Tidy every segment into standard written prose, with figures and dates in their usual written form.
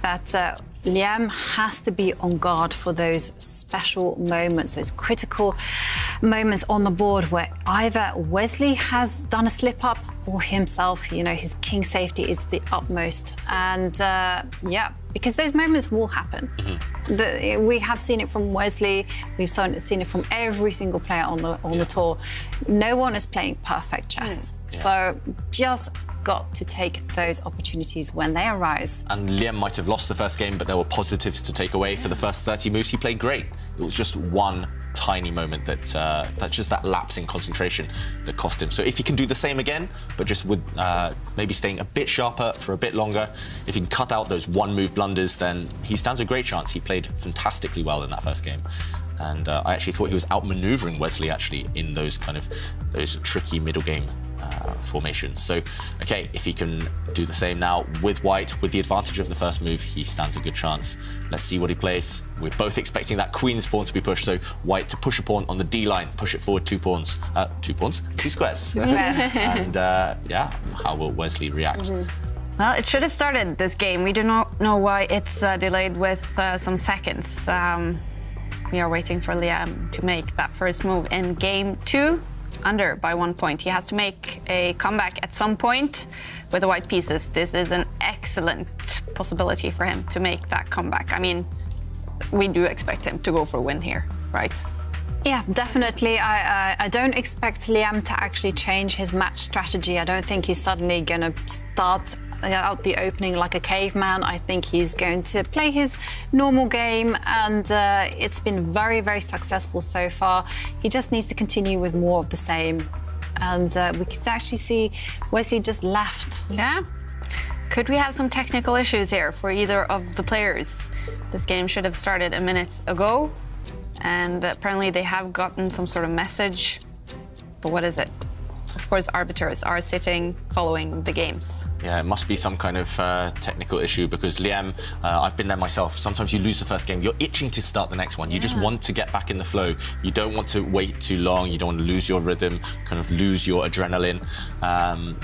think that Liem has to be on guard for those special moments, those critical moments on the board where either Wesley has done a slip-up or himself, you know, his king safety is the utmost. And, yeah, because those moments will happen. We have seen it from Wesley. We've seen it from every single player on the tour. No one is playing perfect chess. So just got to take those opportunities when they arise. And Liem might have lost the first game, but there were positives to take away. For the first 30 moves, he played great. It was just one tiny moment that's just that lapse in concentration that cost him. So if he can do the same again, but just with maybe staying a bit sharper for a bit longer, if he can cut out those one-move blunders, then he stands a great chance. He played fantastically well in that first game. And I actually thought he was outmaneuvering Wesley, actually, in those tricky middle game formations. So, OK, if he can do the same now with White, with the advantage of the first move, he stands a good chance. Let's see what he plays. We're both expecting that queen's pawn to be pushed, so White to push a pawn on the D line, push it forward two squares. And, yeah, how will Wesley react? Well, it should have started this game. We do not know why it's delayed with some seconds. We are waiting for Liem to make that first move in game 2. Under by 1 point. He has to make a comeback at some point with the white pieces. This is an excellent possibility for him to make that comeback. I mean, we do expect him to go for a win here, right? Yeah, definitely. I don't expect Liem to actually change his match strategy. I don't think he's suddenly going to start out the opening like a caveman. I think he's going to play his normal game, and it's been very, very successful so far. He just needs to continue with more of the same. And we could actually see Wesley just left. Yeah. Could we have some technical issues here for either of the players? This game should have started a minute ago, and apparently they have gotten some sort of message. But what is it? Of course, arbiters are sitting following the games. Yeah, it must be some kind of technical issue, because Liem, I've been there myself. Sometimes you lose the first game, you're itching to start the next one. You just want to get back in the flow. You don't want to wait too long. You don't want to lose your rhythm, kind of lose your adrenaline.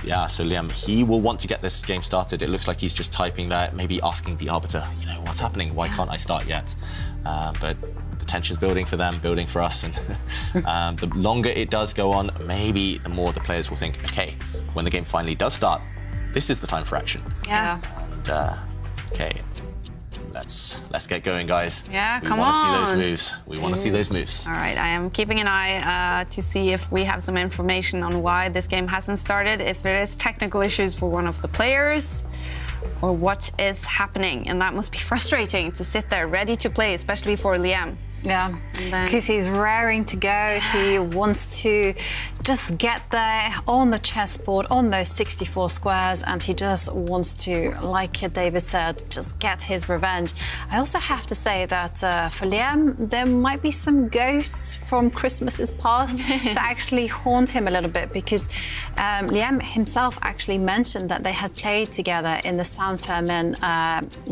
Yeah, so Liem, he will want to get this game started. It looks like he's just typing there, maybe asking the arbiter, you know, what's happening? Why can't I start yet? But the tension's building for them, building for us. And the longer it does go on, maybe the more the players will think, OK, when the game finally does start, this is the time for action. Yeah. And, OK, let's get going, guys. Yeah, we come want to see on. those moves. We want to see those moves. All right, I am keeping an eye to see if we have some information on why this game hasn't started, if there is technical issues for one of the players, or what is happening. And that must be frustrating to sit there ready to play, especially for Liem. Yeah, because he's raring to go. He wants to just get there on the chessboard, on those 64 squares, and he just wants to, like David said, just get his revenge. I also have to say that for Liem, there might be some ghosts from Christmases past to actually haunt him a little bit, because Liem himself actually mentioned that they had played together in the San Fermin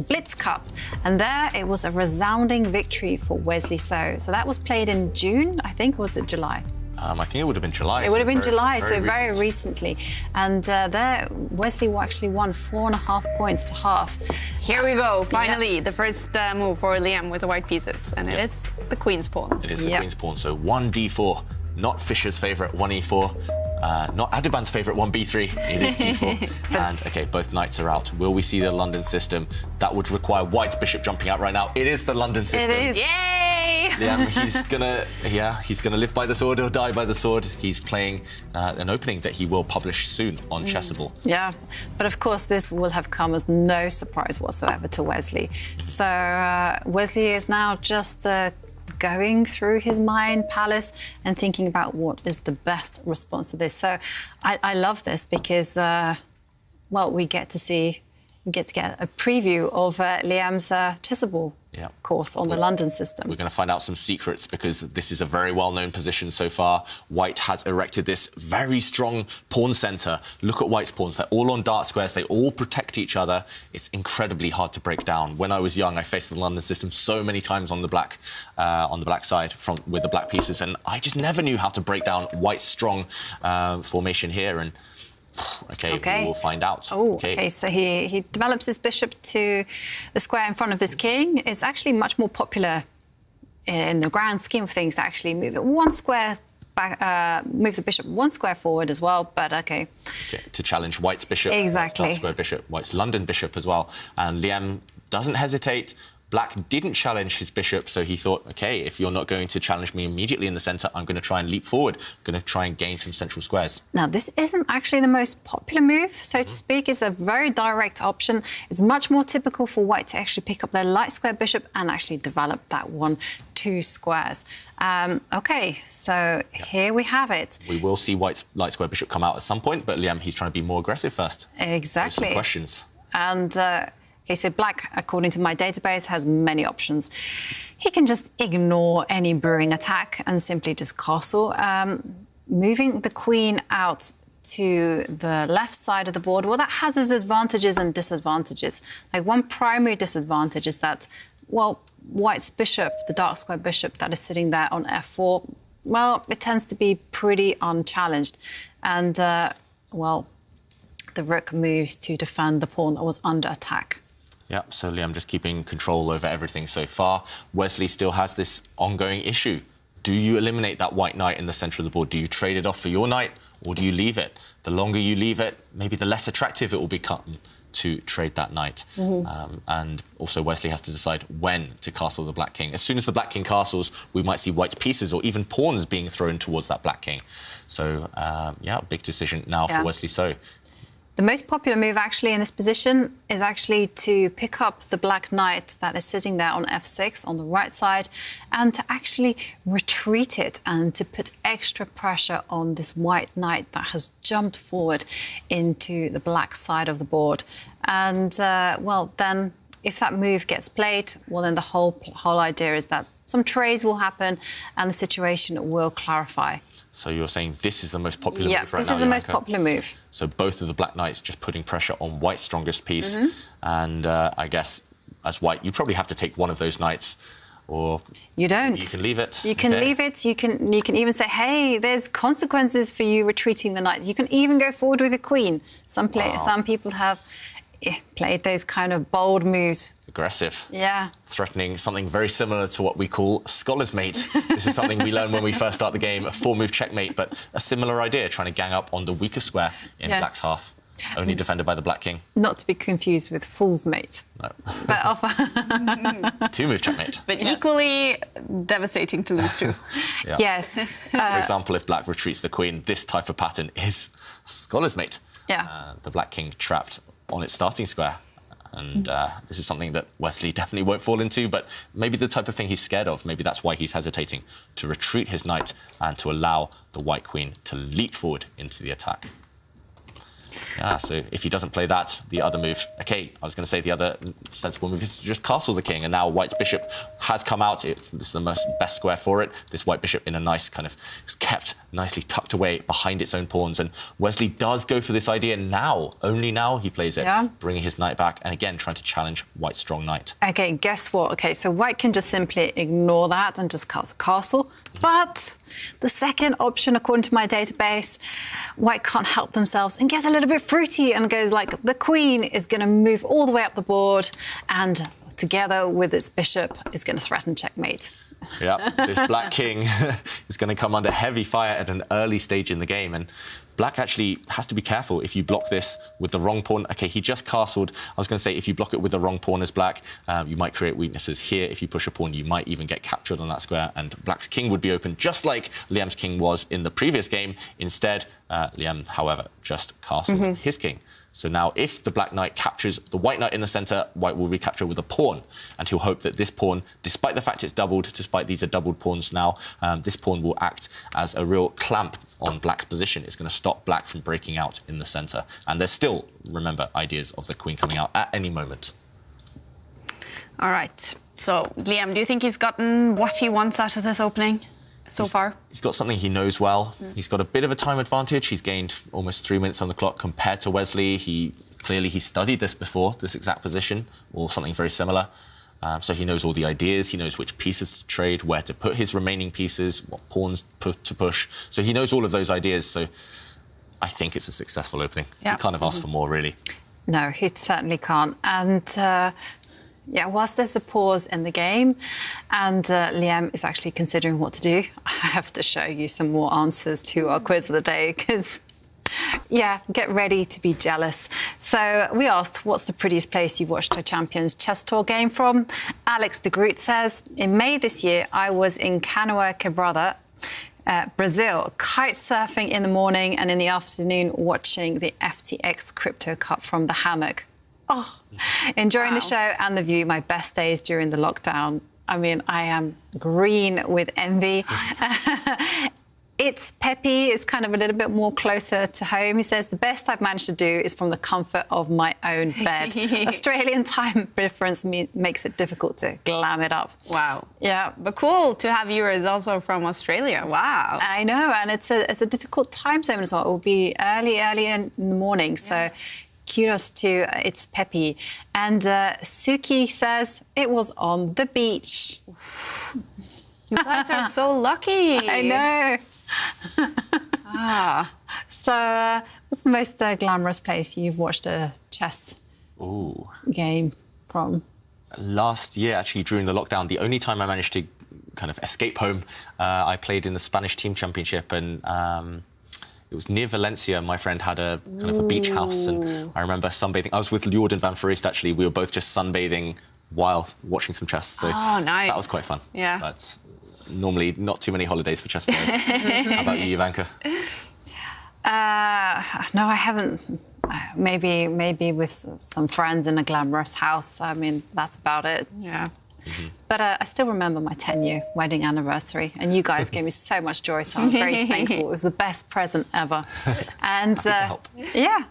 Blitz Cup, and there it was a resounding victory for Wesley So. So that was played in June, I think, or was it July? I think it would have been July. It would have been July, so very recently. And there, Wesley actually won 4.5 points to half. Here we go, finally, the first move for Liem with the white pieces, and it is the queen's pawn. It is the queen's pawn, so 1d4, not Fischer's favourite 1e4, not Adhiban's favourite 1b3, it is d4. And, OK, both knights are out. Will we see the London system? That would require White's bishop jumping out right now. It is the London system. It is. Yay! Yeah, he's gonna live by the sword or die by the sword. He's playing an opening that he will publish soon on Chessable. Yeah, but of course this will have come as no surprise whatsoever to Wesley. So Wesley is now just going through his mind palace and thinking about what is the best response to this. So I love this because, well, we get to get a preview of Liem's Chessable course on the London system. We're going to find out some secrets, because this is a very well-known position so far. White has erected this very strong pawn centre. Look at White's pawns. They're all on dark squares. They all protect each other. It's incredibly hard to break down. When I was young, I faced the London system so many times on the black side with the black pieces, and I just never knew how to break down White's strong formation here. And Okay, we will find out. Oh, okay, so he develops his bishop to the square in front of this king. It's actually much more popular in the grand scheme of things to actually move it one square back, move the bishop one square forward as well, but okay. To challenge White's bishop. Exactly. White's square bishop, White's London bishop as well. And Liem doesn't hesitate. Black didn't challenge his bishop, so he thought, OK, if you're not going to challenge me immediately in the centre, I'm going to try and leap forward. I'm going to try and gain some central squares. Now, this isn't actually the most popular move, so to speak. It's a very direct option. It's much more typical for White to actually pick up their light square bishop and actually develop that 1-2 squares. OK, so here we have it. We will see White's light square bishop come out at some point, but Liem, he's trying to be more aggressive first. Exactly. Some questions. And... OK, so Black, according to my database, has many options. He can just ignore any brewing attack and simply just castle. Moving the queen out to the left side of the board, well, that has its advantages and disadvantages. Like, one primary disadvantage is that, well, White's bishop, the dark square bishop that is sitting there on f4, well, it tends to be pretty unchallenged. And, well, the rook moves to defend the pawn that was under attack. Yeah, so Liem just keeping control over everything so far. Wesley still has this ongoing issue. Do you eliminate that white knight in the centre of the board? Do you trade it off for your knight, or do you leave it? The longer you leave it, maybe the less attractive it will become to trade that knight. And also Wesley has to decide when to castle the black king. As soon as the black king castles, we might see White's pieces or even pawns being thrown towards that black king. So, yeah, big decision now for Wesley So. The most popular move actually in this position is actually to pick up the black knight that is sitting there on f6 on the right side and to actually retreat it and to put extra pressure on this white knight that has jumped forward into the black side of the board. And, well, then if that move gets played, well, then the whole idea is that some trades will happen and the situation will clarify. So you're saying this is the most popular move right now? Yeah, this is the most popular move. So both of the black knights just putting pressure on White's strongest piece. And I guess, as White, you probably have to take one of those knights, or... You don't. You can leave it. You can leave it. You can even say, hey, there's consequences for you retreating the knight. You can even go forward with a queen. Some people have played those kind of bold moves. Aggressive. Yeah. Threatening something very similar to what we call scholar's mate. This is something we learn when we first start the game, a 4-move checkmate, but a similar idea, trying to gang up on the weaker square in Black's half, only defended by the black king. Not to be confused with fool's mate. No. But 2-move checkmate. But equally devastating to lose to. Yes. For example, if Black retreats the queen, this type of pattern is scholar's mate. Yeah. The black king trapped on its starting square. And this is something that Wesley definitely won't fall into, but maybe the type of thing he's scared of. Maybe that's why he's hesitating to retreat his knight and to allow the white queen to leap forward into the attack. Yeah, so if he doesn't play that, the other move... OK, I was going to say the other sensible move is to just castle the king, and now White's bishop has come out. This is the best square for it. This white bishop in a nice kind of... It's kept nicely tucked away behind its own pawns, and Wesley does go for this idea now. Only now he plays it, bringing his knight back, and again, trying to challenge White's strong knight. OK, guess what? OK, so White can just simply ignore that and just castle, but... The second option, according to my database, White can't help themselves and gets a little bit fruity and goes like, the queen is going to move all the way up the board and together with its bishop is going to threaten checkmate. Yeah, this black king is going to come under heavy fire at an early stage in the game, and Black actually has to be careful if you block this with the wrong pawn. OK, he just castled. I was going to say, if you block it with the wrong pawn as Black, you might create weaknesses here. If you push a pawn, you might even get captured on that square, and Black's king would be open, just like Liem's king was in the previous game. Instead, Liem, however, just castled his king. So now, if the black knight captures the white knight in the centre, White will recapture with a pawn, and he'll hope that this pawn, despite the fact it's doubled, despite these are doubled pawns now, this pawn will act as a real clamp on Black's position. It's going to stop Black from breaking out in the centre. And there's still, remember, ideas of the queen coming out at any moment. All right. So, Liem, do you think he's gotten what he wants out of this opening so far? He's got something he knows well. He's got a bit of a time advantage. He's gained almost 3 minutes on the clock compared to Wesley. He studied this before, this exact position, or something very similar. So he knows all the ideas. He knows which pieces to trade, where to put his remaining pieces, what pawns to push. So he knows all of those ideas. So I think it's a successful opening. Yeah. You can't have asked for more, really. No, he certainly can't. And yeah, whilst there's a pause in the game and Liem is actually considering what to do, I have to show you some more answers to our quiz of the day because, yeah, get ready to be jealous. So we asked, what's the prettiest place you've watched a Champions Chess Tour game from? Alex de Groot says, in May this year, I was in Canoa Quebrada, Brazil, kite surfing in the morning and in the afternoon watching the FTX Crypto Cup from the hammock. Oh, enjoying the show and the view, my best days during the lockdown. I mean, I am green with envy. It's Pepe, it's kind of a little bit more closer to home. He says, the best I've managed to do is from the comfort of my own bed. Australian time difference makes it difficult to glam it up. Wow. Yeah. But cool to have viewers also from Australia. Wow. I know, and it's a difficult time zone as well. It will be early in the morning, so kudos to It's Pepe. And Suki says, it was on the beach. You guys are so lucky. I know. So, what's the most glamorous place you've watched a chess game from? Last year, actually, during the lockdown, the only time I managed to kind of escape home, I played in the Spanish Team Championship, and it was near Valencia. My friend had a kind of a beach house, and I remember sunbathing. I was with Jorden Van Foreest, actually. We were both just sunbathing while watching some chess. So nice. That was quite fun. Yeah. But normally not too many holidays for chess players. How about you, Ivanka? No, I haven't. Maybe with some friends in a glamorous house. I mean, that's about it. Yeah. But I still remember my 10-year wedding anniversary, and you guys gave me so much joy, so I'm very thankful. It was the best present ever. And Happy to help. Yeah.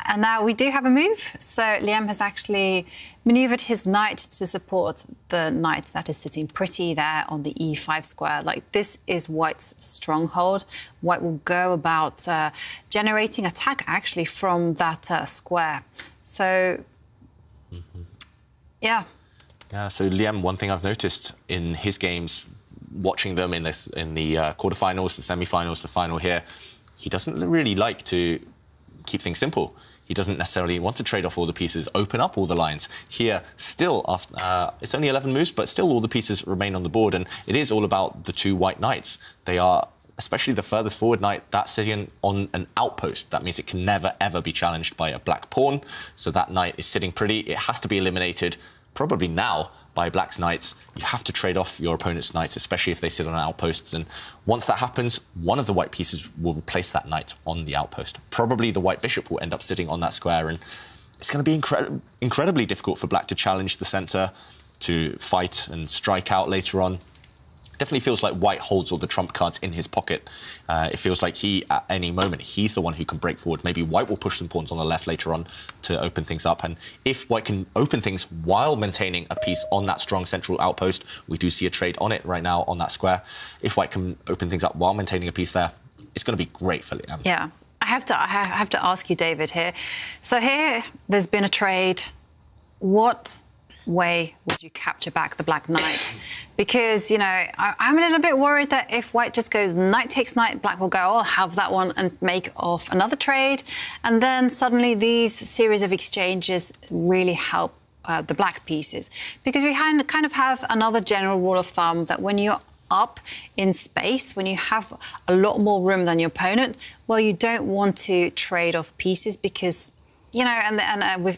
And now we do have a move. So Liem has actually manoeuvred his knight to support the knight that is sitting pretty there on the e5 square. Like, this is White's stronghold. White will go about generating attack, actually, from that square. So, yeah. Yeah, so Liem, one thing I've noticed in his games, watching them in the quarterfinals, the semi-finals, the final here, he doesn't really like to keep things simple. He doesn't necessarily want to trade off all the pieces, open up all the lines. Here, still, after, it's only 11 moves, but still all the pieces remain on the board, and it is all about the two white knights. They are, especially the furthest forward knight, that's sitting on an outpost. That means it can never, ever be challenged by a black pawn. So that knight is sitting pretty. It has to be eliminated probably now by black's knights. You have to trade off your opponent's knights, especially if they sit on outposts. And once that happens, one of the white pieces will replace that knight on the outpost. Probably the white bishop will end up sitting on that square, and it's going to be incredibly difficult for black to challenge the centre, to fight and strike out later on. Definitely feels like white holds all the trump cards in his pocket. It feels like he, at any moment, he's the one who can break forward. Maybe white will push some pawns on the left later on to open things up. And if white can open things while maintaining a piece on that strong central outpost, we do see a trade on it right now on that square. If white can open things up while maintaining a piece there, it's going to be great for Liem. Yeah. I have to ask you, David, here. So here, there's been a trade. What way would you capture back the black knight? Because, you know, I'm a little bit worried that if white just goes knight takes knight, black will go, I'll have that one and make off another trade. And then suddenly these series of exchanges really help the black pieces. Because we kind of have another general rule of thumb that when you're up in space, when you have a lot more room than your opponent, well, you don't want to trade off pieces because, you know,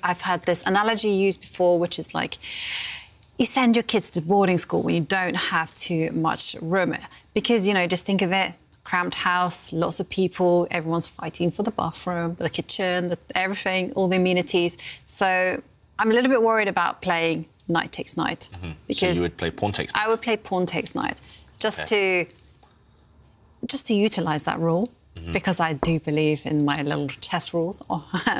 I've had this analogy used before, which is like you send your kids to boarding school when you don't have too much room. Because, you know, just think of it, cramped house, lots of people, everyone's fighting for the bathroom, the kitchen, everything, all the amenities. So I'm a little bit worried about playing knight takes knight. Because so you would play pawn takes knight? I would play pawn takes knight, just to utilise that rule. Because I do believe in my little chess rules.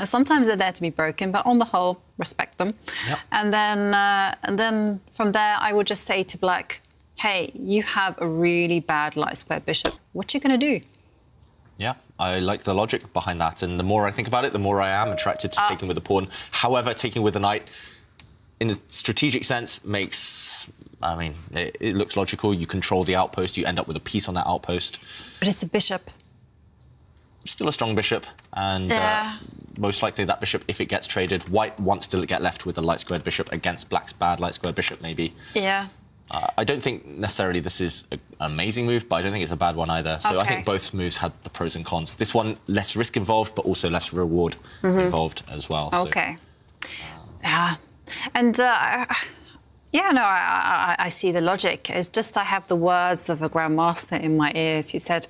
Sometimes they're there to be broken, but on the whole, respect them. Yep. And then from there, I would just say to black, hey, you have a really bad light square bishop. What you going to do? Yeah, I like the logic behind that. And the more I think about it, the more I am attracted to taking with a pawn. However, taking with a knight, in a strategic sense, makes... I mean, it looks logical. You control the outpost. You end up with a piece on that outpost. But it's a bishop. still a strong bishop, and most likely that bishop, if it gets traded, white wants to get left with a light-squared bishop against black's bad light-squared bishop, maybe. Yeah. I don't think necessarily this is an amazing move, but I don't think it's a bad one either. So I think both moves had the pros and cons. This one, less risk involved, but also less reward involved as well. Okay. Yeah. And, yeah, no, I see the logic. It's just I have the words of a grandmaster in my ears who said,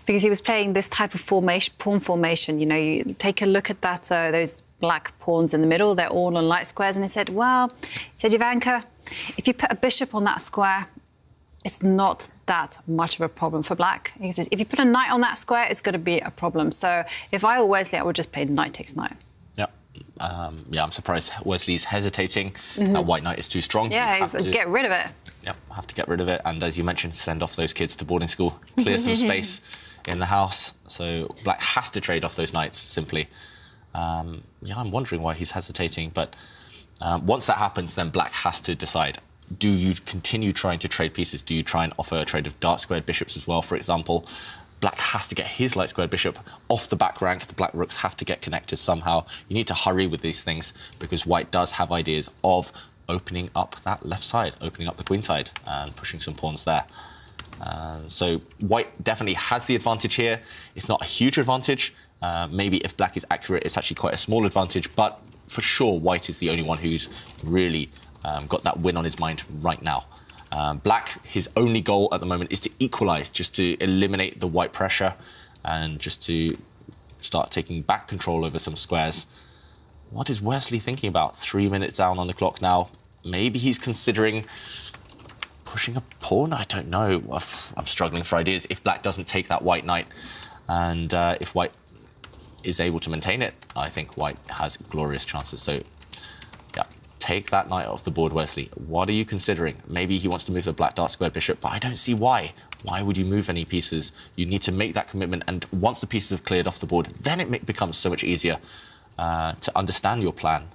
because he was playing this type of pawn formation, you know, you take a look at that, those black pawns in the middle, they're all on light squares. And he said, well, Ivanka, if you put a bishop on that square, it's not that much of a problem for black. He says, if you put a knight on that square, it's going to be a problem. So if I were Wesley, I would just play knight takes knight. Yeah, I'm surprised Wesley's hesitating. That white knight is too strong. Yeah, get rid of it. Yeah, have to get rid of it. And as you mentioned, send off those kids to boarding school, clear some space in the house. So black has to trade off those knights, simply. Yeah, I'm wondering why he's hesitating. But once that happens, then black has to decide. Do you continue trying to trade pieces? Do you try and offer a trade of dark-squared bishops as well, for example? Black has to get his light-squared bishop off the back rank. The black rooks have to get connected somehow. You need to hurry with these things because white does have ideas of opening up that left side, opening up the queen side and pushing some pawns there. So white definitely has the advantage here. It's not a huge advantage. Maybe if black is accurate, it's actually quite a small advantage. But for sure, white is the only one who's really got that win on his mind right now. Black, his only goal at the moment is to equalise, just to eliminate the white pressure and just to start taking back control over some squares. What is Wesley thinking about? 3 minutes down on the clock now. Maybe he's considering pushing a pawn? I don't know. I'm struggling for ideas. If black doesn't take that white knight and if white is able to maintain it, I think white has glorious chances. So, yeah. Take that knight off the board, Wesley. What are you considering? Maybe he wants to move the black dark squared bishop, but I don't see why. Why would you move any pieces? You need to make that commitment, and once the pieces have cleared off the board, then it becomes so much easier to understand your plan.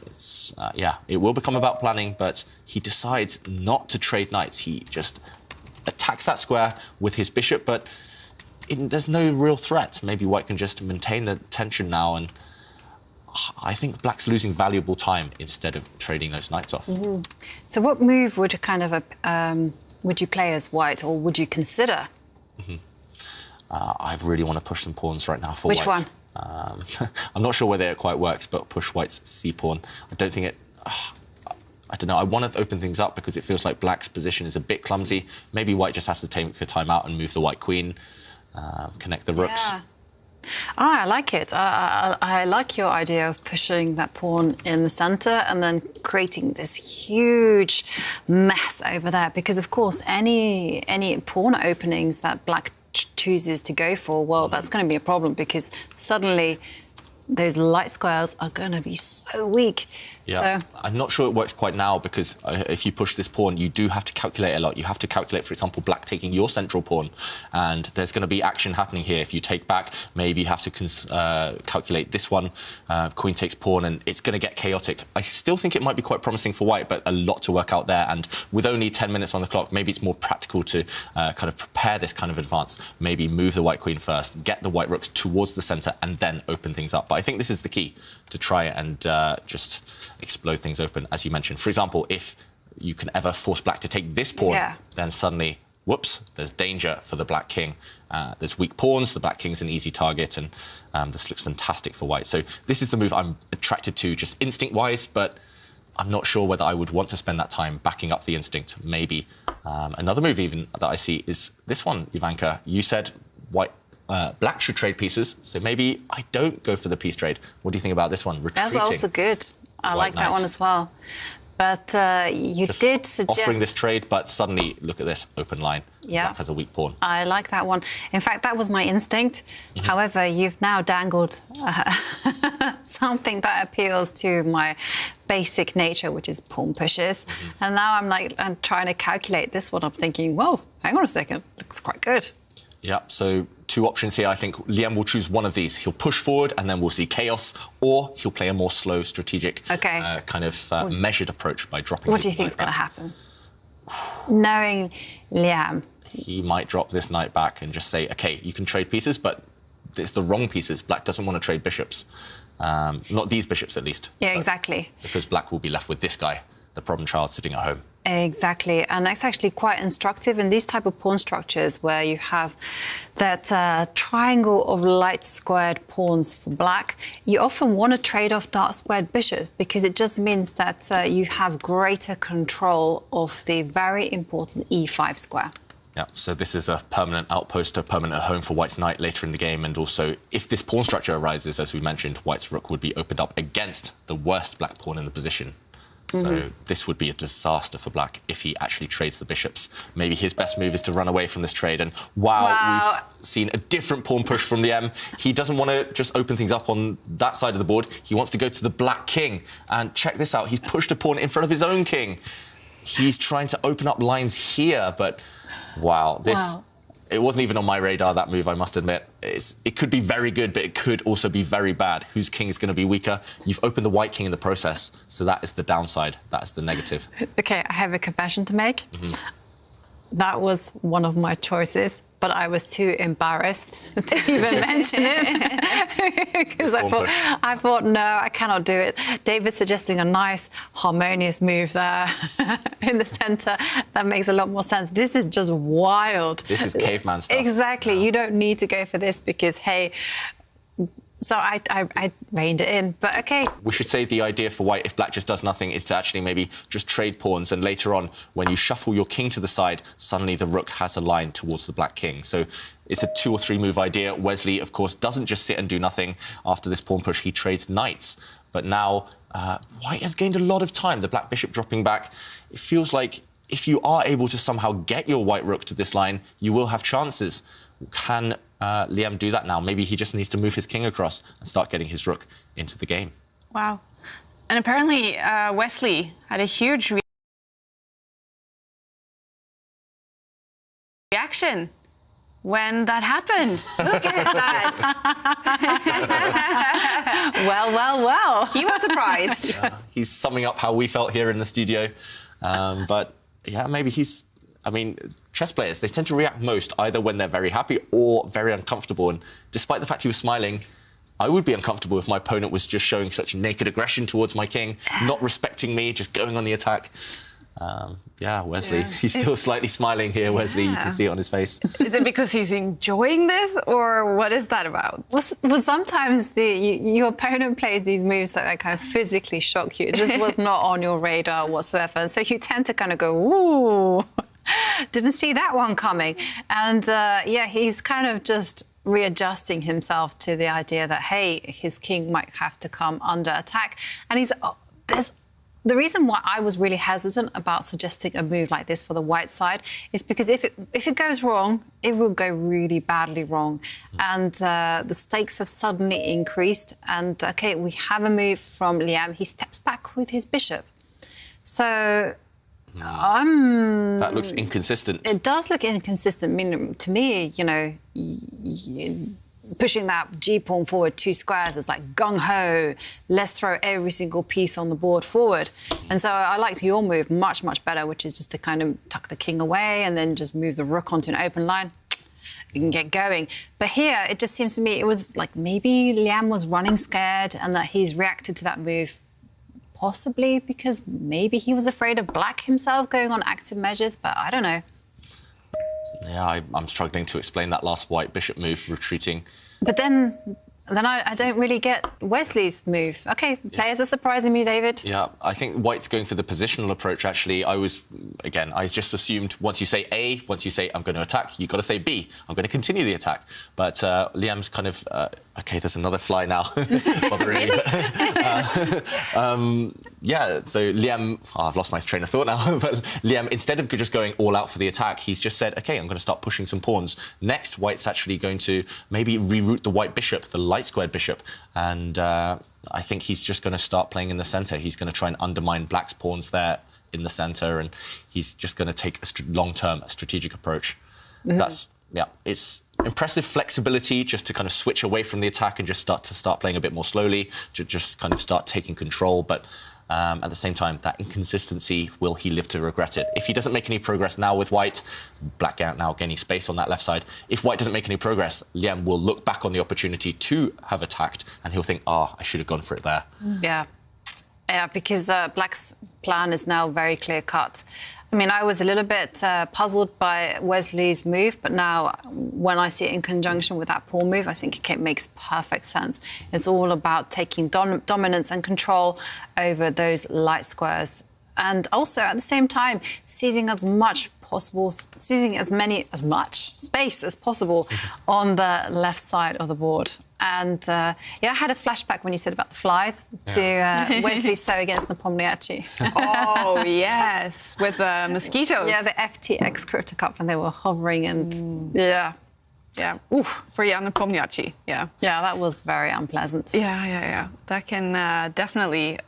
It's, yeah, it will become about planning, but he decides not to trade knights. He just attacks that square with his bishop, but there's no real threat. Maybe white can just maintain the tension now, and I think black's losing valuable time instead of trading those knights off. So what move would kind of would you play as white, or would you consider? I really want to push some pawns right now for which white. One? I'm not sure whether it quite works, but push white's c-pawn. I don't think it... I don't know. I want to open things up because it feels like black's position is a bit clumsy. Maybe white just has to take a time out and move the white queen, connect the rooks. Yeah. I like it. I like your idea of pushing that pawn in the centre and then creating this huge mess over there. Because, of course, any pawn openings that black chooses to go for, well, that's going to be a problem because suddenly those light squares are going to be so weak. Yeah, so, I'm not sure it works quite now because if you push this pawn, you do have to calculate a lot. You have to calculate, for example, black taking your central pawn, and there's going to be action happening here. If you take back, maybe you have to calculate this one. Queen takes pawn, and it's going to get chaotic. I still think it might be quite promising for white, but a lot to work out there. And with only 10 minutes on the clock, maybe it's more practical to kind of prepare this kind of advance. Maybe move the white queen first, get the white rooks towards the centre, and then open things up. But I think this is the key to try and just explode things open, as you mentioned. For example, if you can ever force black to take this pawn, then suddenly, whoops, there's danger for the black king. There's weak pawns, the black king's an easy target, and this looks fantastic for white. So this is the move I'm attracted to just instinct-wise, but I'm not sure whether I would want to spend that time backing up the instinct. Maybe another move even that I see is this one, Ivanka. You said white... black should trade pieces, so maybe I don't go for the piece trade. What do you think about this one? Retreating. That's also good. I like that one as well. But you just did suggest... offering this trade, but suddenly, look at this, open line. Yeah. Black has a weak pawn. I like that one. In fact, that was my instinct. However, you've now dangled something that appeals to my basic nature, which is pawn pushes. And now I'm trying to calculate this one. I'm thinking, well, hang on a second, looks quite good. Yeah, so two options here. I think Liem will choose one of these. He'll push forward and then we'll see chaos, or he'll play a more slow, strategic, kind of measured approach by dropping. What do you think is going to happen? Knowing Liem. He might drop this knight back and just say, OK, you can trade pieces, but it's the wrong pieces. Black doesn't want to trade bishops. Not these bishops, at least. Yeah, exactly. Because Black will be left with this guy, the problem child, sitting at home. Exactly, and that's actually quite instructive in these type of pawn structures where you have that triangle of light squared pawns for Black. You often want to trade off dark squared bishops because it just means that you have greater control of the very important e5 square. Yeah, so this is a permanent outpost, a permanent home for White's knight later in the game, and also if this pawn structure arises, as we mentioned, White's rook would be opened up against the worst Black pawn in the position. So this would be a disaster for Black if he actually trades the bishops. Maybe his best move is to run away from this trade. And wow. We've seen a different pawn push from Liem. He doesn't want to just open things up on that side of the board. He wants to go to the Black king. And check this out. He's pushed a pawn in front of his own king. He's trying to open up lines here, but wow, it wasn't even on my radar, that move, I must admit. It could be very good, but it could also be very bad. Whose king is going to be weaker? You've opened the White king in the process, so that is the downside. That is the negative. OK, I have a confession to make. That was one of my choices, but I was too embarrassed to even mention it because I thought, no, I cannot do it. David's suggesting a nice, harmonious move there in the centre. That makes a lot more sense. This is just wild. This is caveman stuff. Exactly. You don't need to go for this because, hey... So I reined it in, but OK. We should say the idea for White, if Black just does nothing, is to actually maybe just trade pawns, and later on, when you shuffle your king to the side, suddenly the rook has a line towards the Black king. So it's a 2 or 3 move idea. Wesley, of course, doesn't just sit and do nothing after this pawn push. He trades knights. But now White has gained a lot of time. The Black bishop dropping back. It feels like if you are able to somehow get your White rook to this line, you will have chances. Can Liem do that now? Maybe he just needs to move his king across and start getting his rook into the game. Wow. And apparently Wesley had a huge reaction when that happened. Look at that. Well. He was surprised. He's summing up how we felt here in the studio. But, yeah, maybe he's... I mean, chess players, they tend to react most either when they're very happy or very uncomfortable. And despite the fact he was smiling, I would be uncomfortable if my opponent was just showing such naked aggression towards my king, not respecting me, just going on the attack. Wesley, he's still slightly smiling here, Wesley. You can see it on his face. Is it because he's enjoying this, or what is that about? Well, sometimes your opponent plays these moves that kind of physically shock you. It just was not on your radar whatsoever. And so you tend to kind of go, ooh... Didn't see that one coming. And, he's kind of just readjusting himself to the idea that, hey, his king might have to come under attack. And the reason why I was really hesitant about suggesting a move like this for the White side is because if it goes wrong, it will go really badly wrong. And the stakes have suddenly increased. And, OK, we have a move from Liem. He steps back with his bishop. So... that looks inconsistent. It does look inconsistent. I mean, to me, pushing that G-pawn forward 2 squares is like gung-ho. Let's throw every single piece on the board forward. And so I liked your move much, much better, which is just to kind of tuck the king away and then just move the rook onto an open line. You can get going. But here, it just seems to me it was like maybe Liem was running scared and that he's reacted to that move possibly because maybe he was afraid of Black himself going on active measures, but I don't know. Yeah, I'm struggling to explain that last White bishop move, retreating. But then I don't really get Wesley's move. OK, players are surprising me, David. Yeah, I think White's going for the positional approach, actually. I just assumed once you say A, once you say I'm going to attack, you've got to say B. I'm going to continue the attack. But Liem's kind of... OK, there's another fly now. Bothering me. So Liem... I've lost my train of thought now. But Liem, instead of just going all out for the attack, he's just said, OK, I'm going to start pushing some pawns. Next, White's actually going to maybe reroute the White bishop, the light-squared bishop. And I think he's just going to start playing in the centre. He's going to try and undermine Black's pawns there in the centre. And he's just going to take a long-term strategic approach. That's... Yeah, it's impressive flexibility just to kind of switch away from the attack and just start playing a bit more slowly, to just kind of start taking control. But At the same time, that inconsistency, will he live to regret it? If he doesn't make any progress now with white, black now gaining space on that left side. If white doesn't make any progress, Liem will look back on the opportunity to have attacked, and he'll think, I should have gone for it there. Yeah. Yeah, because black's plan is now very clear-cut. I mean, I was a little bit puzzled by Wesley's move, but now when I see it in conjunction with that pawn move, I think it makes perfect sense. It's all about taking dominance and control over those light squares, and also at the same time seizing as much space as possible on the left side of the board. And I had a flashback when you said about the flies to Wesley So against Nepomniachtchi. Oh, yes, with the mosquitoes. Yeah, the FTX Crypto Cup, when they were hovering and yeah, oof, for Jan Nepomniachtchi. Yeah, that was very unpleasant. Yeah. That can definitely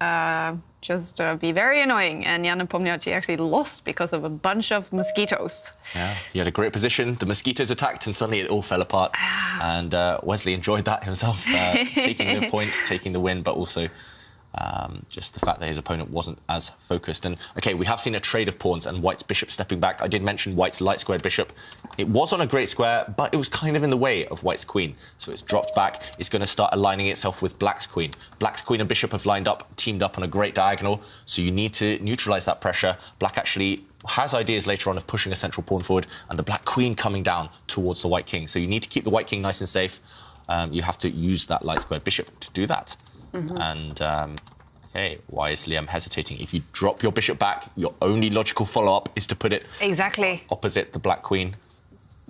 just be very annoying. And Jan Nepomniachtchi actually lost because of a bunch of mosquitoes. Yeah, he had a great position. The mosquitoes attacked, and suddenly it all fell apart. And Wesley enjoyed that himself, taking the points, taking the win, but also just the fact that his opponent wasn't as focused. And, OK, we have seen a trade of pawns and white's bishop stepping back. I did mention white's light-squared bishop. It was on a great square, but it was kind of in the way of white's queen. So it's dropped back. It's going to start aligning itself with black's queen. Black's queen and bishop have teamed up on a great diagonal, so you need to neutralise that pressure. Black actually has ideas later on of pushing a central pawn forward and the black queen coming down towards the white king. So you need to keep the white king nice and safe. You have to use that light-squared bishop to do that. And, OK, why is Liem hesitating? If you drop your bishop back, your only logical follow-up is to put it opposite the black queen.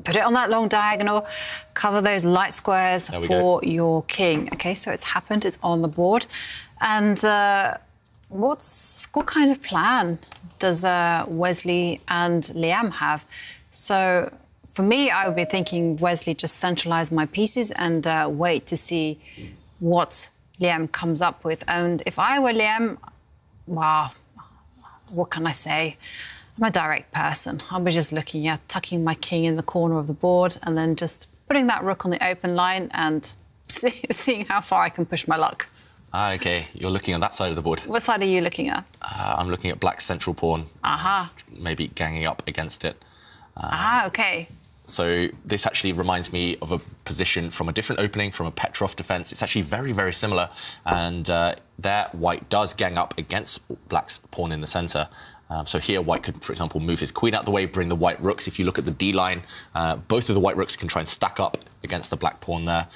Put it on that long diagonal, cover those light squares for your king. OK, so it's happened, it's on the board. And what kind of plan does Wesley and Liem have? So for me, I would be thinking Wesley just centralise my pieces and wait to see what Liem comes up with. And if I were Liem, wow, what can I say? I'm a direct person. I'll be just looking at tucking my king in the corner of the board and then just putting that rook on the open line and seeing how far I can push my luck. OK, you're looking on that side of the board. What side are you looking at? I'm looking at black's central pawn. Maybe ganging up against it. OK. So this actually reminds me of a position from a different opening, from a Petrov defence. It's actually very, very similar. And there, white does gang up against black's pawn in the centre. So here, white could, for example, move his queen out the way, bring the white rooks. If you look at the D line, both of the white rooks can try and stack up against the black pawn there.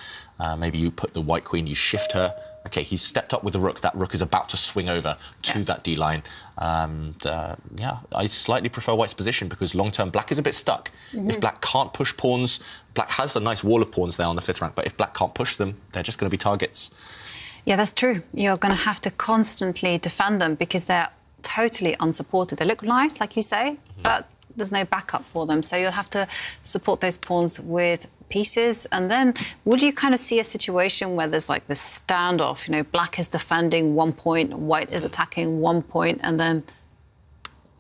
Maybe you put the white queen, you shift her. OK, he's stepped up with the rook. That rook is about to swing over to that D line. I slightly prefer white's position because long-term black is a bit stuck. If black can't push pawns, black has a nice wall of pawns there on the 5th rank, but if black can't push them, they're just going to be targets. Yeah, that's true. You're going to have to constantly defend them because they're totally unsupported. They look nice, like you say, but there's no backup for them. So you'll have to support those pawns with pieces. And then would you kind of see a situation where there's like this standoff, you know, black is defending 1 point, white is attacking 1 point, and then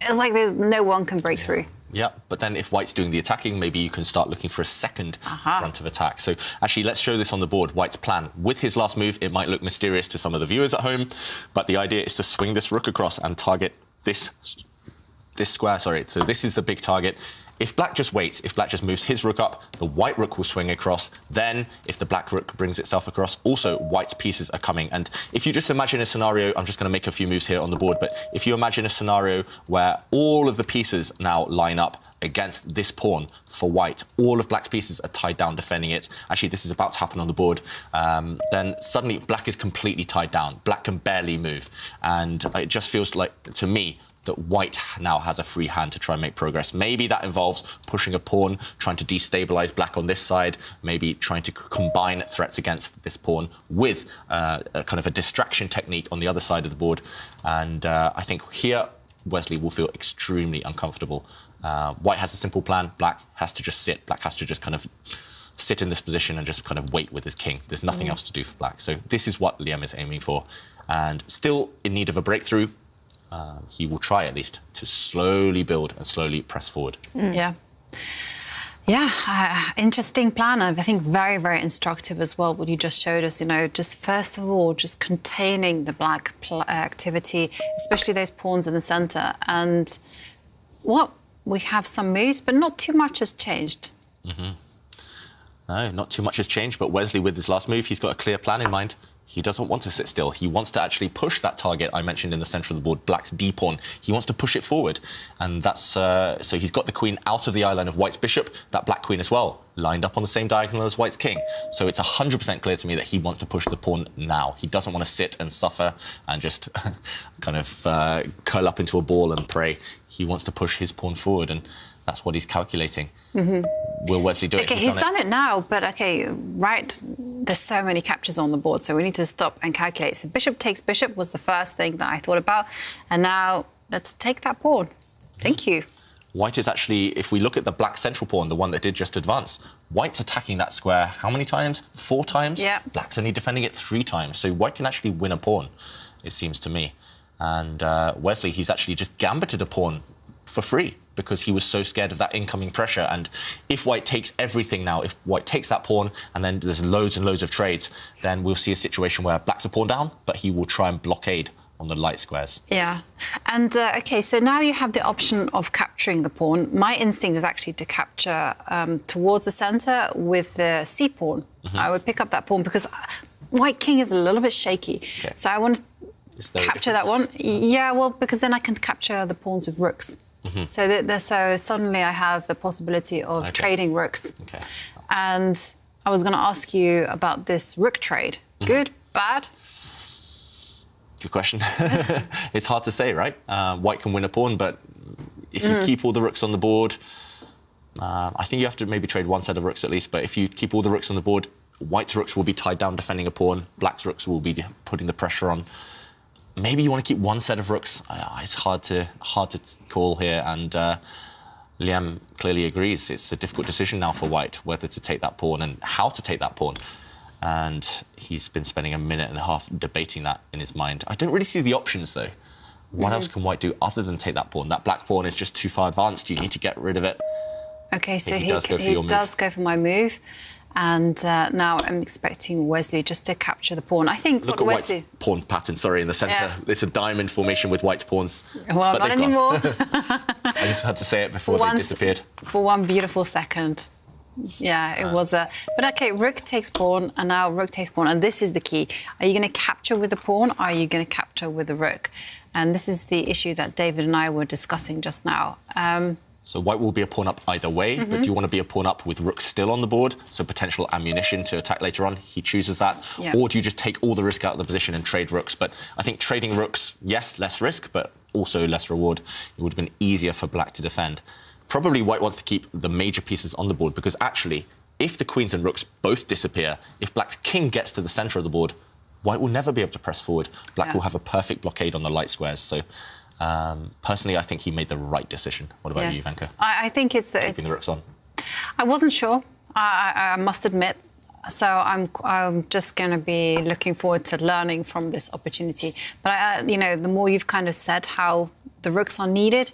it's like there's no one can break through. Yeah, but then if white's doing the attacking, maybe you can start looking for a second front of attack. So actually, let's show this on the board, white's plan. With his last move, it might look mysterious to some of the viewers at home, but the idea is to swing this rook across and target this square, sorry. So this is the big target. If black just waits, if black just moves his rook up, the white rook will swing across. Then, if the black rook brings itself across, also white's pieces are coming. And if you just imagine a scenario, I'm just going to make a few moves here on the board, but if you imagine a scenario where all of the pieces now line up against this pawn for white, all of black's pieces are tied down defending it. Actually, this is about to happen on the board. Then suddenly black is completely tied down. Black can barely move. And it just feels like, to me, that white now has a free hand to try and make progress. Maybe that involves pushing a pawn, trying to destabilise black on this side, maybe trying to combine threats against this pawn with a kind of a distraction technique on the other side of the board. And I think here, Wesley will feel extremely uncomfortable. White has a simple plan. Black has to just sit. Black has to just kind of sit in this position and just kind of wait with his king. There's nothing else to do for black. So this is what Liem is aiming for. And still in need of a breakthrough. He will try, at least, to slowly build and slowly press forward. Yeah. Yeah, interesting plan. And I think very, very instructive as well, what you just showed us, just first of all, just containing the black activity, especially those pawns in the centre. And we have some moves, but not too much has changed. No, not too much has changed, but Wesley, with his last move, he's got a clear plan in mind. He doesn't want to sit still. He wants to actually push that target I mentioned in the centre of the board, black's d-pawn. He wants to push it forward. And that's... so he's got the queen out of the eye line of white's bishop, that black queen as well, lined up on the same diagonal as white's king. So it's 100% clear to me that he wants to push the pawn now. He doesn't want to sit and suffer and just kind of curl up into a ball and pray. He wants to push his pawn forward, and that's what he's calculating. Will Wesley do it? Okay, he's done it now, but okay, right, there's so many captures on the board, so we need to stop and calculate. So bishop takes bishop was the first thing that I thought about, and now let's take that pawn. Thank you. White is actually, if we look at the black central pawn, the one that did just advance, white's attacking that square how many times? 4 times? Yeah. Black's only defending it 3 times, so white can actually win a pawn, it seems to me. And Wesley, he's actually just gambited a pawn for free because he was so scared of that incoming pressure. And if white takes everything now, if white takes that pawn and then there's loads and loads of trades, then we'll see a situation where black's a pawn down, but he will try and blockade on the light squares. Yeah. And, OK, so now you have the option of capturing the pawn. My instinct is actually to capture towards the centre with the c-pawn. I would pick up that pawn because white king is a little bit shaky. Okay. So I want to capture that one. Yeah, well, because then I can capture the pawns with rooks. So suddenly I have the possibility of trading rooks. And I was going to ask you about this rook trade. Good, bad? Good question. It's hard to say, right? White can win a pawn, but if you keep all the rooks on the board, I think you have to maybe trade one set of rooks at least, but if you keep all the rooks on the board, white's rooks will be tied down defending a pawn, black's rooks will be putting the pressure on. Maybe you want to keep one set of rooks. It's hard to call here, and Liem clearly agrees. It's a difficult decision now for white, whether to take that pawn and how to take that pawn. And he's been spending a minute and a half debating that in his mind. I don't really see the options, though. What else can white do other than take that pawn? That black pawn is just too far advanced. You need to get rid of it. OK, so he does go for my move. And now I'm expecting Wesley just to capture the pawn. I think look at Wesley... white's pawn pattern, sorry, in the centre. Yeah. It's a diamond formation with white's pawns. Well, not anymore. I just had to say it before they disappeared. For one beautiful second. Yeah, it was a... But OK, rook takes pawn, and now rook takes pawn. And this is the key. Are you going to capture with the pawn, or are you going to capture with the rook? And this is the issue that David and I were discussing just now. So white will be a pawn up either way, but do you want to be a pawn up with rook still on the board, so potential ammunition to attack later on? He chooses that. Yeah. Or do you just take all the risk out of the position and trade rooks? But I think trading rooks, yes, less risk, but also less reward. It would have been easier for black to defend. Probably white wants to keep the major pieces on the board because actually, if the queens and rooks both disappear, if black's king gets to the centre of the board, white will never be able to press forward. Black will have a perfect blockade on the light squares. So personally, I think he made the right decision. What about you, Ivanka? I think it's keeping the rooks on. I wasn't sure. I must admit. So I'm just going to be looking forward to learning from this opportunity. But the more you've kind of said how the rooks are needed,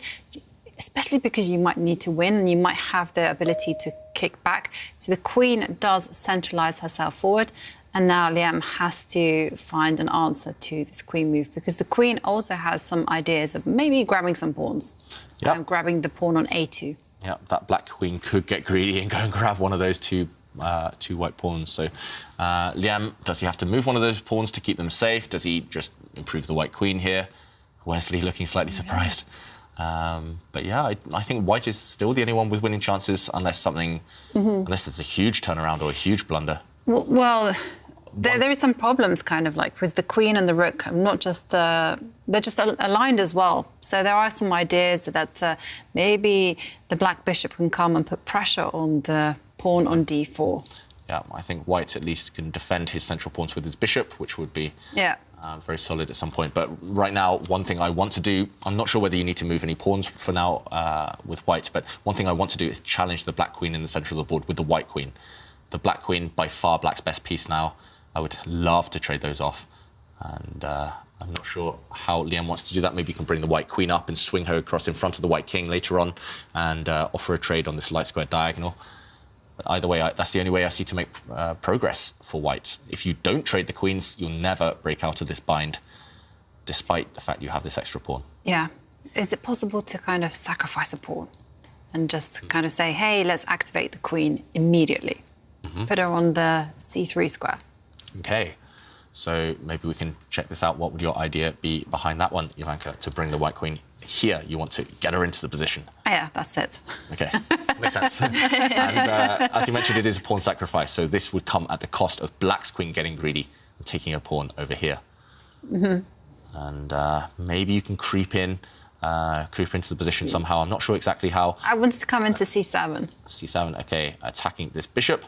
especially because you might need to win and you might have the ability to kick back. So the queen does centralise herself forward. And now Liem has to find an answer to this queen move because the queen also has some ideas of maybe grabbing some pawns. Grabbing the pawn on a2. Yeah, that black queen could get greedy and go and grab one of those two white pawns. So Liem, does he have to move one of those pawns to keep them safe? Does he just improve the white queen here? Wesley looking slightly surprised. But yeah, I think white is still the only one with winning chances unless it's a huge turnaround or a huge blunder. Well, there are some problems, kind of like with the queen and the rook. Not just they're just aligned as well. So there are some ideas that maybe the black bishop can come and put pressure on the pawn on d4. Yeah, I think white at least can defend his central pawns with his bishop, which would be very solid at some point. But right now, one thing I want to do, I'm not sure whether you need to move any pawns for now with white, but one thing I want to do is challenge the black queen in the centre of the board with the white queen. The black queen, by far black's best piece now. I would love to trade those off. And I'm not sure how Liem wants to do that. Maybe you can bring the white queen up and swing her across in front of the white king later on and offer a trade on this light square diagonal. But either way, that's the only way I see to make progress for white. If you don't trade the queens, you'll never break out of this bind, despite the fact you have this extra pawn. Yeah. Is it possible to kind of sacrifice a pawn and just kind of say, hey, let's activate the queen immediately? Put her on the c3 square. Okay. So maybe we can check this out. What would your idea be behind that one, Ivanka, to bring the white queen here? You want to get her into the position. Oh, yeah, that's it. Okay, makes sense. And as you mentioned, it is a pawn sacrifice, so this would come at the cost of black's queen getting greedy and taking a pawn over here. And maybe you can creep into the position somehow. I'm not sure exactly how. I want to come into c7. c7, okay, attacking this bishop.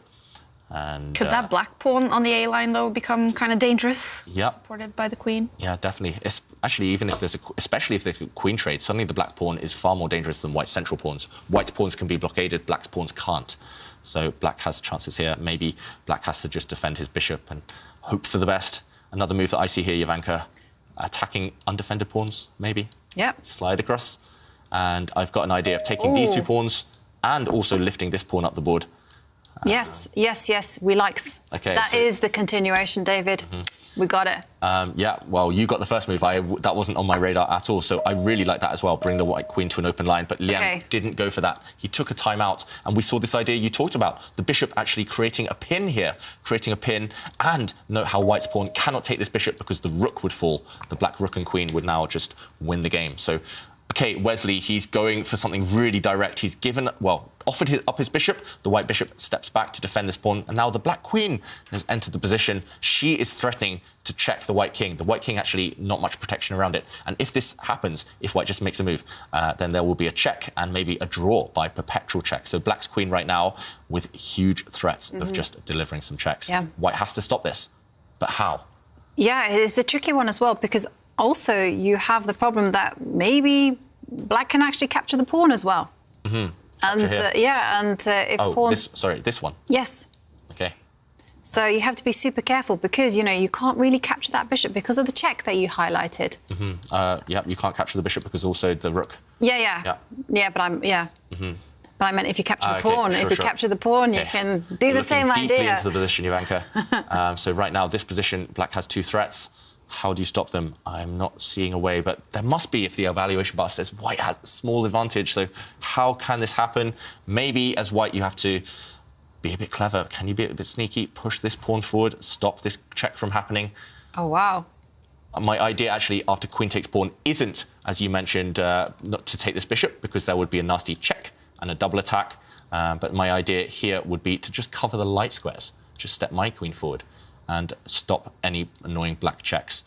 And could that black pawn on the A line, though, become kind of dangerous? Yeah. Supported by the queen? Yeah, definitely. Actually, even if there's especially if there's a queen trade, suddenly the black pawn is far more dangerous than white's central pawns. White's pawns can be blockaded, black's pawns can't. So black has chances here. Maybe black has to just defend his bishop and hope for the best. Another move that I see here, Ivanka, attacking undefended pawns, maybe. Yep. Slide across. And I've got an idea of taking these two pawns and also lifting this pawn up the board. Yes, we likes. Okay, that is the continuation, David. We got it. Yeah, well, you got the first move. That wasn't on my radar at all, so I really like that as well. Bring the white queen to an open line, but Liem didn't go for that. He took a timeout, and we saw this idea you talked about, the bishop actually creating a pin here, and note how white's pawn cannot take this bishop because the rook would fall. The black rook and queen would now just win the game. So, okay, Wesley, he's going for something really direct. He's offered up his bishop. The white bishop steps back to defend this pawn. And now the black queen has entered the position. She is threatening to check the white king. The white king actually not much protection around it. And if this happens, if white just makes a move, then there will be a check and maybe a draw by perpetual check. So black's queen right now with huge threats of just delivering some checks. Yeah. White has to stop this. But how? Yeah, it's a tricky one as well, because also you have the problem that maybe black can actually capture the pawn as well. And if pawns... this one? Yes. Okay. So you have to be super careful because, you know, you can't really capture that bishop because of the check that you highlighted. Yeah, you can't capture the bishop because also the rook. Yeah, but I meant if you capture the pawn. Sure, if you capture the pawn, you can do the same idea. Deeply into the position, Ivanka. So right now, this position, black has two threats. How do you stop them? I'm not seeing a way, but there must be if the evaluation bar says white has a small advantage. So how can this happen? Maybe as white, you have to be a bit clever. Can you be a bit sneaky? Push this pawn forward, stop this check from happening. Oh, wow. My idea, actually, after queen takes pawn, isn't, as you mentioned, not to take this bishop, because there would be a nasty check and a double attack. But my idea here would be to just cover the light squares, just step my queen forward and stop any annoying black checks.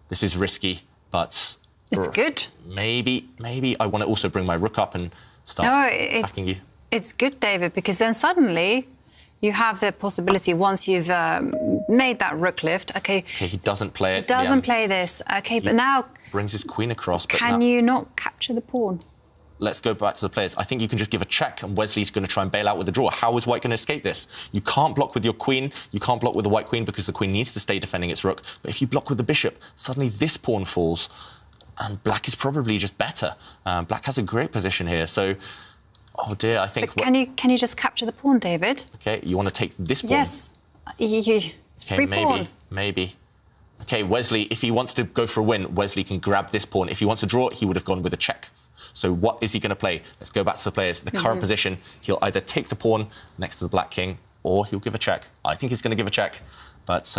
This is risky, but... It's good. Maybe I want to also bring my rook up and start attacking you. It's good, David, because then suddenly you have the possibility, once you've made that rook lift, OK, he doesn't play it. He doesn't play this, OK, but now... Brings his queen across, but can you not capture the pawn? Let's go back to the players. I think you can just give a check and Wesley's going to try and bail out with a draw. How is white going to escape this? You can't block with your queen. You can't block with the white queen because the queen needs to stay defending its rook. But if you block with the bishop, suddenly this pawn falls and black is probably just better. Black has a great position here. So, oh dear, I think... But can you just capture the pawn, David? OK, you want to take this pawn? Yes. It's free pawn. Maybe. OK, Wesley, if he wants to go for a win, Wesley can grab this pawn. If he wants to draw, he would have gone with a check. So what is he going to play? Let's go back to the players. The current position, he'll either take the pawn next to the black king or he'll give a check. I think he's going to give a check, but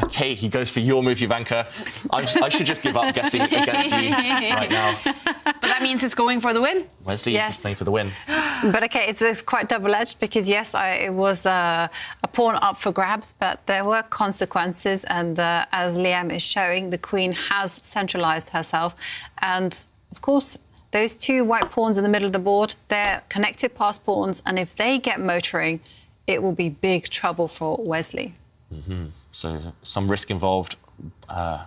OK, he goes for your move, Ivanka. I should just give up guessing against you right now. But that means it's going for the win? Wesley is playing for the win. But OK, it's quite double-edged because, yes, it was a pawn up for grabs, but there were consequences. And as Liem is showing, the queen has centralised herself. And, of course, those two white pawns in the middle of the board, they're connected past pawns. And if they get motoring, it will be big trouble for Wesley. So some risk involved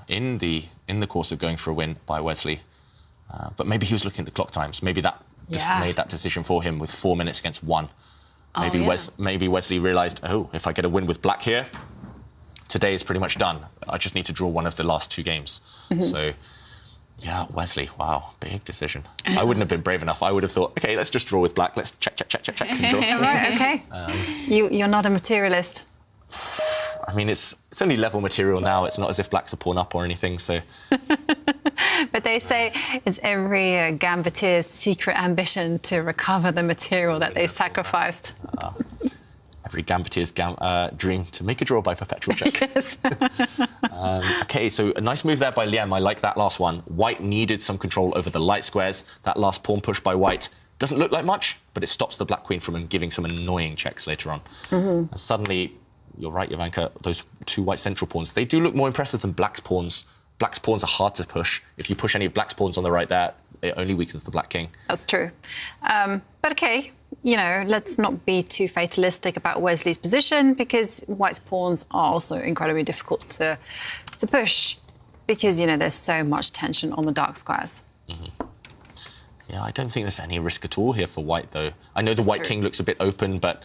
in the course of going for a win by Wesley. But maybe he was looking at the clock times. Maybe that just made that decision for him with 4 minutes against 1. Maybe Wesley realised, oh, if I get a win with black here, today is pretty much done. I just need to draw one of the last 2 games. So Yeah, Wesley, wow, big decision. I wouldn't have been brave enough. I would have thought, OK, let's just draw with black. Let's check, and draw. Right, OK. You're not a materialist. I mean, it's only level material now. It's not as if black's a pawn up or anything, so... But they say it's every gambitier's secret ambition to recover the material that they sacrificed. Every gambitier's dream to make a draw by perpetual check. Yes. OK, so a nice move there by Liem. I like that last one. White needed some control over the light squares. That last pawn push by White doesn't look like much, but it stops the black queen from giving some annoying checks later on. And suddenly, you're right, Jovanka, those two white central pawns, they do look more impressive than black's pawns. Black's pawns are hard to push. If you push any of black's pawns on the right there, it only weakens the black king. That's true. But OK, you know, let's not be too fatalistic about Wesley's position, because white's pawns are also incredibly difficult to push because, you know, there's so much tension on the dark squares. Yeah, I don't think there's any risk at all here for white, though. I know the white king looks a bit open, but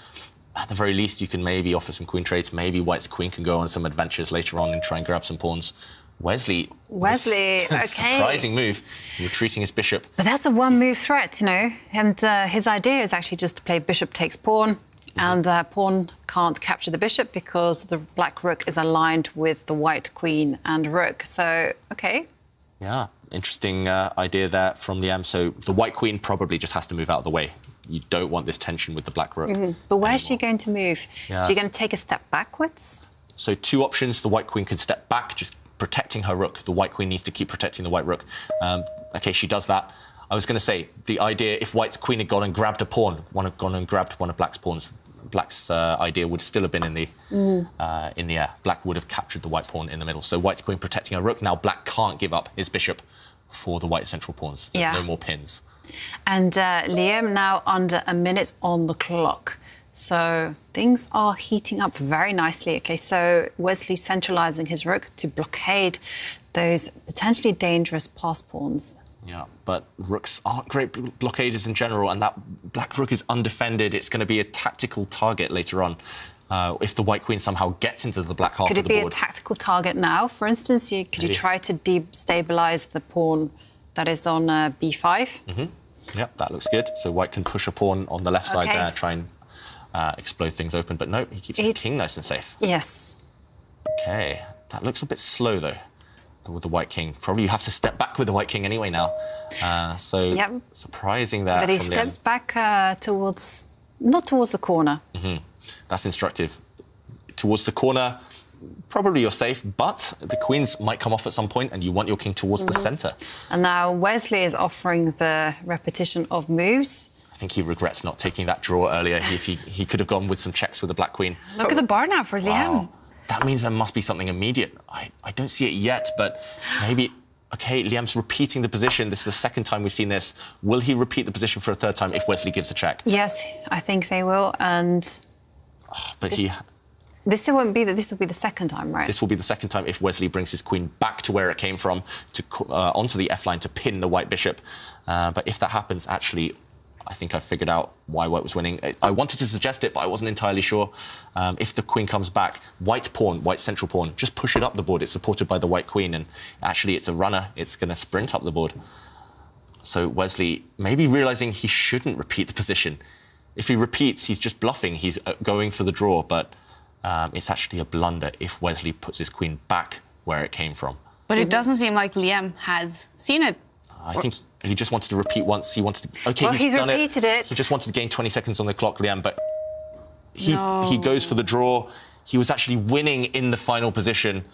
at the very least, you can maybe offer some queen trades. Maybe white's queen can go on some adventures later on and try and grab some pawns. Wesley, OK. Surprising move, retreating his bishop. But that's a one-move threat, you know, and his idea is actually just to play bishop takes pawn, and pawn can't capture the bishop because the black rook is aligned with the white queen and rook. So, OK. Yeah, interesting idea there from Liem. So the white queen probably just has to move out of the way. You don't want this tension with the black rook. But where's she going to move? Yes. She's going to take a step backwards? So two options. The white queen can step back, just protecting her rook. The white queen needs to keep protecting the white rook. OK, she does that. I was going to say, the idea, if white's queen had gone and grabbed a pawn, gone and grabbed one of black's pawns, black's idea would still have been in the air. Black would have captured the white pawn in the middle. So white's queen protecting her rook. Now black can't give up his bishop for the white central pawns. There's no more pins. And Liem now under a minute on the clock. So things are heating up very nicely. OK, so Wesley centralising his rook to blockade those potentially dangerous pass pawns. Yeah, but rooks aren't great blockaders in general, and that black rook is undefended. It's going to be a tactical target later on. If the white queen somehow gets into the black half of the board. Could it be a tactical target now? For instance, could you try to destabilise the pawn that is on b5? Yep, that looks good. So white can push a pawn on the left side there, try and explode things open. But no, he keeps his king nice and safe. Yes. OK, that looks a bit slow, though, with the white king. Probably you have to step back with the white king anyway now. Surprising there. But he steps back towards, not towards the corner. That's instructive. Towards the corner, probably you're safe, but the queens might come off at some point and you want your king towards the centre. And now Wesley is offering the repetition of moves. I think he regrets not taking that draw earlier. He could have gone with some checks with the black queen. Look at the bar now for Liem. Wow. That means there must be something immediate. I don't see it yet, but maybe... OK, Liem's repeating the position. This is the second time we've seen this. Will he repeat the position for a third time if Wesley gives a check? Yes, I think they will, and... But This will be the second time, right? This will be the second time if Wesley brings his queen back to where it came from, onto the F-line to pin the white bishop. But if that happens, actually, I think I figured out why white was winning. I wanted to suggest it, but I wasn't entirely sure. If the queen comes back, white pawn, white central pawn, just push it up the board. It's supported by the white queen, and actually it's a runner. It's going to sprint up the board. So Wesley, maybe realising he shouldn't repeat the position. If he repeats, he's just bluffing. He's going for the draw, but it's actually a blunder if Wesley puts his queen back where it came from. But it doesn't seem like Liem has seen it. I think he just wanted to repeat once. He wanted to... OK, well, he's done repeated it. He just wanted to gain 20 seconds on the clock, Liem, but he goes for the draw. He was actually winning in the final position.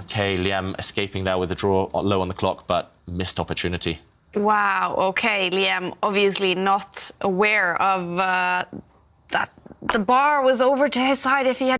OK, Liem escaping there with the draw low on the clock, but missed opportunity. Wow, OK, Liem obviously not aware of that the bar was over to his side if he had